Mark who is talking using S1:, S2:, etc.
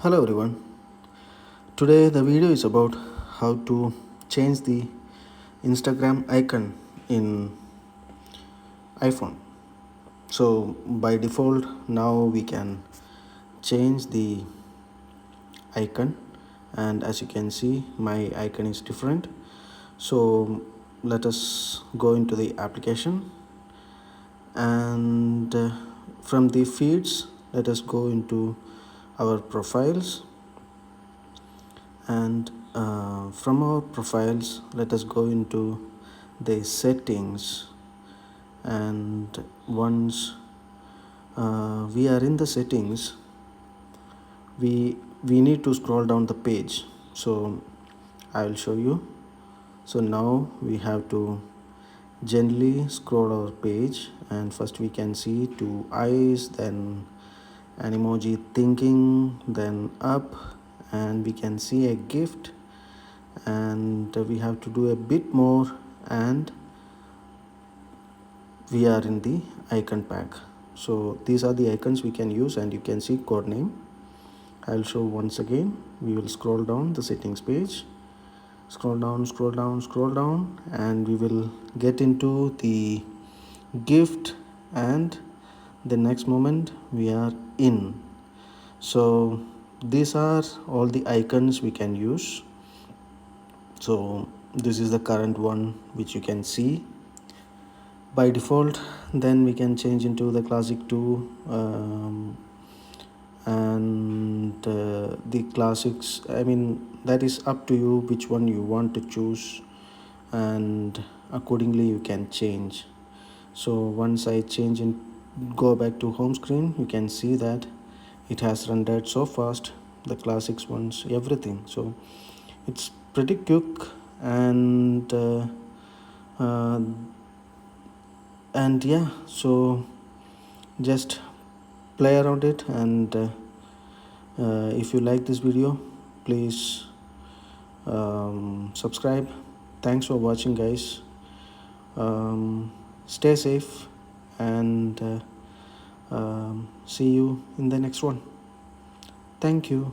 S1: Hello everyone. Today the video is about how to change the Instagram icon in iPhone. So by default now we can change the icon, and as you can see my icon is different. So let us go into the application, and from the feeds let us go into our profiles, and from our profiles let us go into the settings. And once we are in the settings, we need to scroll down the page, so I will show you. So now we have to gently scroll our page, and first we can see two eyes, then an emoji thinking, then up, and we can see a gift, and we have to do a bit more, and we are in the icon pack. So these are the icons we can use, and you can see code name. I'll show once again. We will scroll down the settings page, scroll down, scroll down, scroll down, and we will get into the gift, and the next moment we are in. So these are all the icons we can use. So this is the current one which you can see by default. Then we can change into the classic 2, and the classics, I mean, that is up to you which one you want to choose, and accordingly you can change. So once I change and go back to home screen, you can see that it has rendered so fast, the classics ones, everything. So it's pretty quick, and uh, and yeah, so just play around it, and if you like this video, please subscribe. Thanks for watching, guys. Stay safe, and see you in the next one. Thank you.